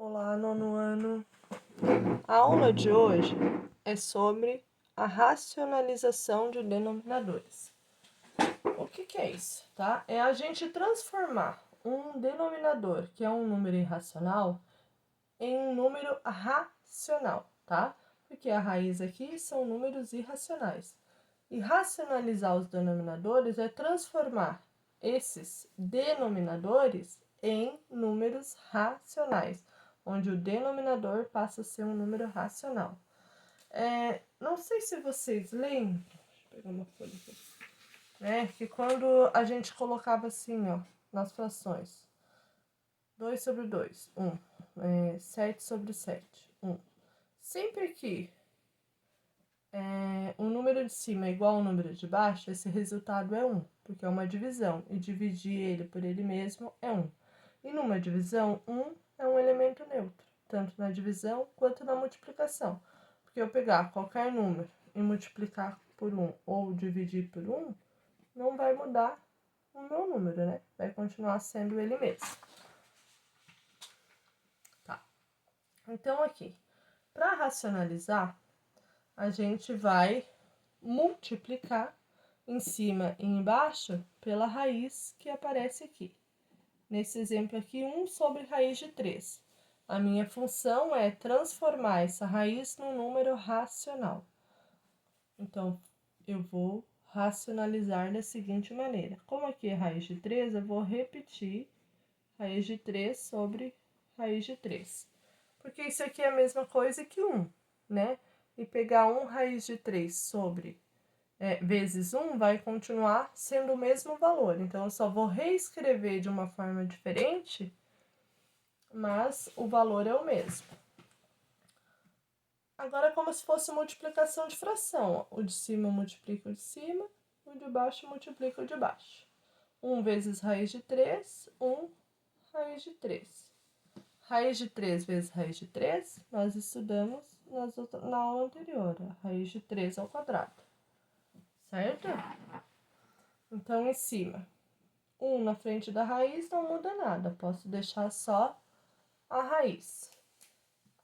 Olá, nono ano. A aula de hoje é sobre a racionalização de denominadores. O que é isso, tá? É a gente transformar um denominador, que é um número irracional, em um número racional, tá? Porque a raiz aqui são números irracionais. E racionalizar os denominadores é transformar esses denominadores em números racionais, onde o denominador passa a ser um número racional. Não sei se vocês lembram, deixa eu pegar uma folha aqui, que quando a gente colocava assim, ó, nas frações, 2 sobre 2, 1, 7 sobre 7, 1. Sempre que o número de cima é igual ao número de baixo, esse resultado é 1, porque é uma divisão, e dividir ele por ele mesmo é 1. E numa divisão, 1 é um elemento neutro, tanto na divisão quanto na multiplicação. Porque eu pegar qualquer número e multiplicar por 1 ou dividir por 1, não vai mudar o meu número, né? Vai continuar sendo ele mesmo. Tá. Então, aqui, para racionalizar, a gente vai multiplicar em cima e embaixo pela raiz que aparece aqui. Nesse exemplo aqui, 1 sobre raiz de 3. A minha função é transformar essa raiz num número racional. Então, eu vou racionalizar da seguinte maneira. Como aqui é raiz de 3, eu vou repetir raiz de 3 sobre raiz de 3. Porque isso aqui é a mesma coisa que 1, né? E pegar 1 raiz de 3 sobre vezes 1 vai continuar sendo o mesmo valor. Então, eu só vou reescrever de uma forma diferente, mas o valor é o mesmo. Agora é como se fosse multiplicação de fração. O de cima multiplica o de cima, o de baixo multiplica o de baixo. 1 vezes raiz de 3, 1 raiz de 3. Raiz de 3 vezes raiz de 3, nós estudamos na aula anterior, a raiz de 3 ao quadrado. Certo? Então, em cima, 1 na frente da raiz não muda nada, posso deixar só a raiz.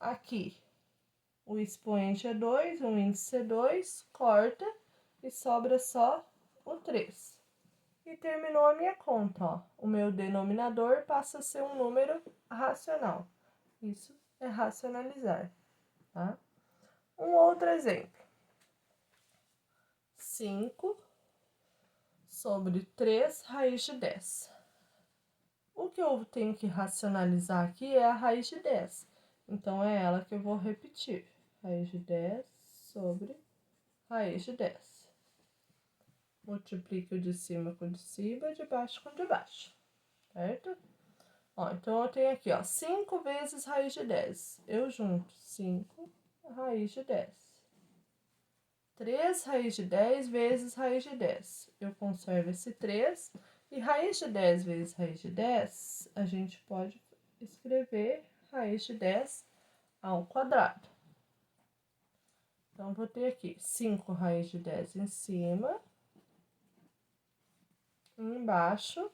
Aqui, o expoente é 2, o índice é 2, corta e sobra só o 3. E terminou a minha conta, ó. O meu denominador passa a ser um número racional. Isso é racionalizar, tá? Um outro exemplo. 5 sobre 3 raiz de 10. O que eu tenho que racionalizar aqui é a raiz de 10. Então, é ela que eu vou repetir. Raiz de 10 sobre raiz de 10. Multiplique o de cima com o de cima, de baixo com o de baixo. Certo? Ó, então, eu tenho aqui, ó, 5 vezes raiz de 10. Eu junto 5 raiz de 10. 3 raiz de 10 vezes raiz de 10. Eu conservo esse 3. E raiz de 10 vezes raiz de 10, a gente pode escrever raiz de 10 ao quadrado. Então, vou ter aqui 5 raiz de 10 em cima. Embaixo,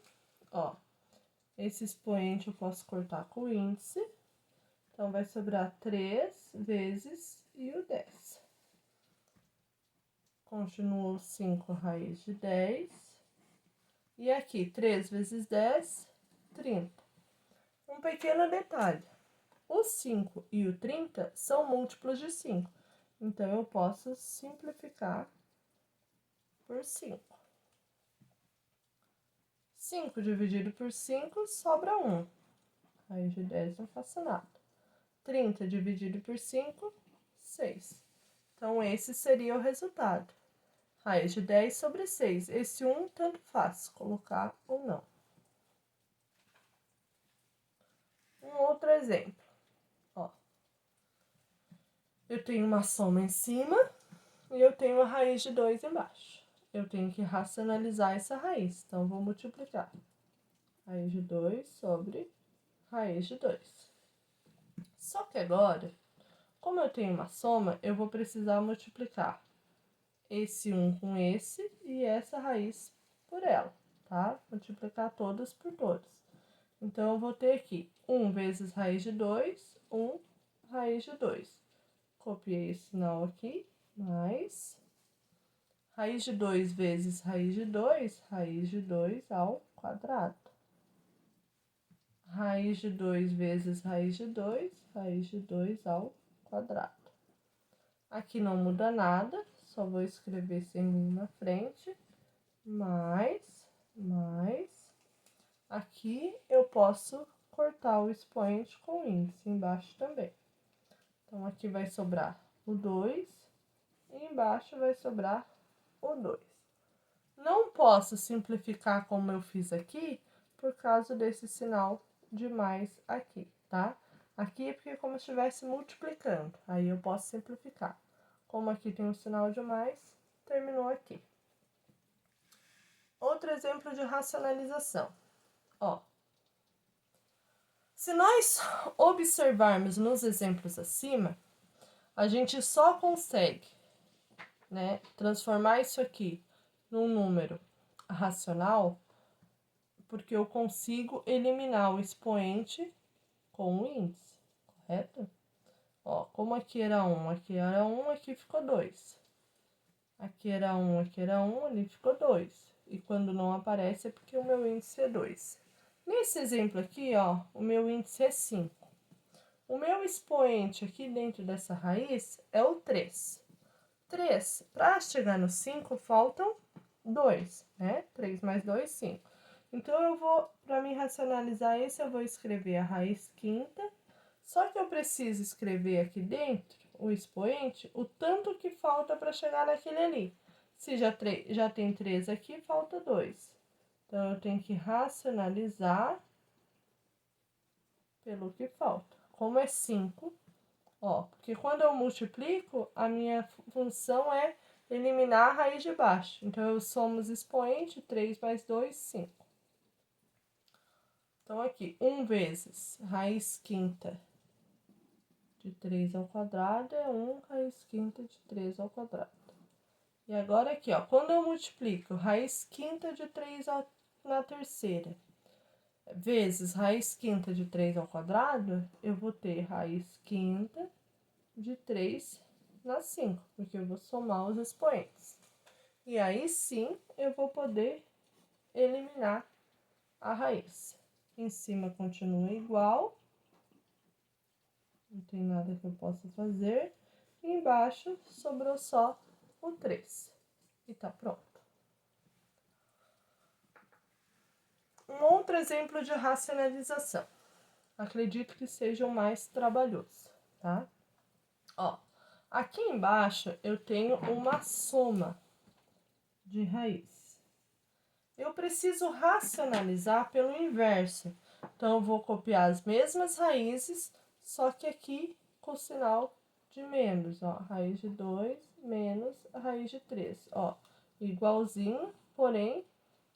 ó, esse expoente eu posso cortar com o índice. Então, vai sobrar 3 vezes e o 10. Continuo 5 raiz de 10. E aqui, 3 vezes 10, 30. Um pequeno detalhe. O 5 e o 30 são múltiplos de 5. Então, eu posso simplificar por 5. 5 dividido por 5 sobra 1. Raiz de 10 não faço nada. 30 dividido por 5, 6. Então, esse seria o resultado. Raiz de 10 sobre 6. Esse 1 tanto faz, colocar ou não. Um outro exemplo. Ó, eu tenho uma soma em cima e eu tenho a raiz de 2 embaixo. Eu tenho que racionalizar essa raiz, então vou multiplicar. Raiz de 2 sobre raiz de 2. Só que agora, como eu tenho uma soma, eu vou precisar multiplicar esse 1 com esse e essa raiz por ela, tá? Multiplicar todas por todas. Então, eu vou ter aqui 1 vezes raiz de 2, 1 raiz de 2. Copiei esse sinal aqui, mais raiz de 2 vezes raiz de 2 ao quadrado. Raiz de 2 vezes raiz de 2 ao quadrado. Aqui não muda nada, só vou escrever sem um na frente, mais. Aqui eu posso cortar o expoente com índice embaixo também. Então, aqui vai sobrar o 2 e embaixo vai sobrar o 2. Não posso simplificar como eu fiz aqui, por causa desse sinal de mais aqui, tá? Aqui é porque é como se estivesse multiplicando, aí eu posso simplificar. Como aqui tem um sinal de mais, terminou aqui. Outro exemplo de racionalização. Ó, se nós observarmos nos exemplos acima, a gente só consegue, né, transformar isso aqui num número racional porque eu consigo eliminar o expoente com o índice, correto? Ó, como aqui era 1, aqui era 1, aqui ficou 2. Aqui era 1, aqui era 1, ali ficou 2. E quando não aparece é porque o meu índice é 2. Nesse exemplo aqui, ó, o meu índice é 5. O meu expoente aqui dentro dessa raiz é o 3. 3, para chegar no 5, faltam 2, né? 3 mais 2, 5. Então, eu vou, para me racionalizar esse, eu vou escrever a raiz quinta, só que eu preciso escrever aqui dentro o expoente, o tanto que falta para chegar naquele ali. Se já tem 3 aqui, falta 2. Então, eu tenho que racionalizar pelo que falta. Como é 5, ó, porque quando eu multiplico, a minha função é eliminar a raiz de baixo. Então, eu somo os expoentes, 3 mais 2, 5. Então, aqui, 1 vezes raiz quinta de 3 ao quadrado é 1 raiz quinta de 3 ao quadrado. E agora aqui, ó, quando eu multiplico raiz quinta de 3 na terceira vezes raiz quinta de 3 ao quadrado, eu vou ter raiz quinta de 3 na 5, porque eu vou somar os expoentes. E aí sim eu vou poder eliminar a raiz. Em cima continua igual, não tem nada que eu possa fazer. E embaixo sobrou só o 3. E tá pronto. Um outro exemplo de racionalização. Acredito que seja o mais trabalhoso, tá? Ó, aqui embaixo eu tenho uma soma de raiz. Eu preciso racionalizar pelo inverso. Então, eu vou copiar as mesmas raízes, só que aqui com o sinal de menos, ó. Raiz de 2 menos a raiz de 3, ó. Igualzinho, porém,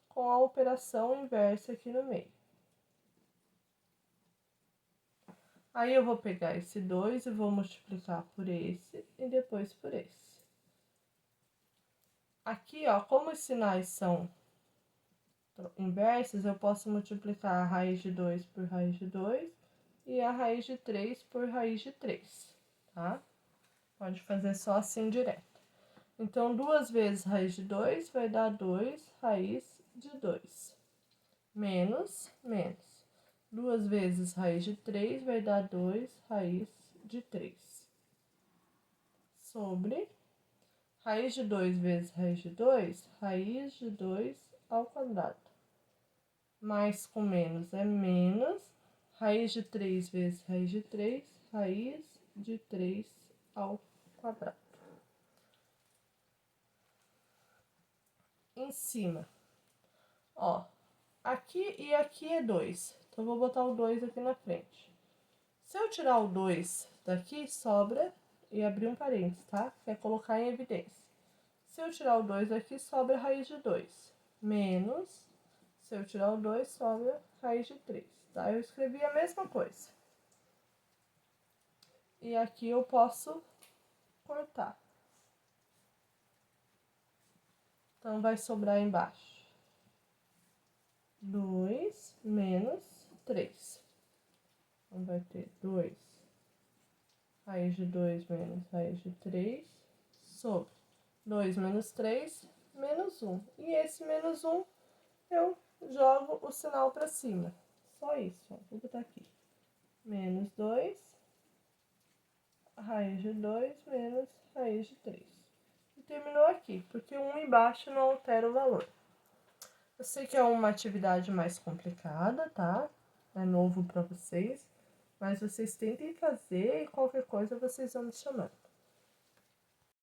com a operação inversa aqui no meio. Aí, eu vou pegar esse 2 e vou multiplicar por esse e depois por esse. Aqui, ó, como os sinais são inversos, eu posso multiplicar a raiz de 2 por raiz de 2 e a raiz de 3 por raiz de 3, tá? Pode fazer só assim direto. Então, 2 vezes raiz de 2 vai dar 2 raiz de 2. Menos. 2 vezes raiz de 3 vai dar 2 raiz de 3. Sobre raiz de 2 vezes raiz de 2, raiz de 2 ao quadrado. Mais com menos é menos. Raiz de 3 vezes raiz de 3, raiz de 3 ao quadrado. Em cima, ó, aqui e aqui é 2. Então, eu vou botar o 2 aqui na frente. Se eu tirar o 2 daqui, sobra, e abrir um parênteses, tá? Que é colocar em evidência. Se eu tirar o 2 daqui, sobra a raiz de 2. Menos, se eu tirar o 2, sobra raiz de 3, tá? Eu escrevi a mesma coisa. E aqui eu posso cortar. Então, vai sobrar embaixo 2 menos 3. vai ter 2 raiz de 2 menos raiz de 3 sobre 2 menos 3, menos 1. E esse menos 1, eu jogo o sinal para cima. Só isso, ó. Vou botar aqui. Menos 2, raiz de 2 menos raiz de 3. E terminou aqui, porque 1 embaixo não altera o valor. Eu sei que é uma atividade mais complicada, tá? É novo para vocês, mas vocês tentem fazer e qualquer coisa vocês vão me chamando.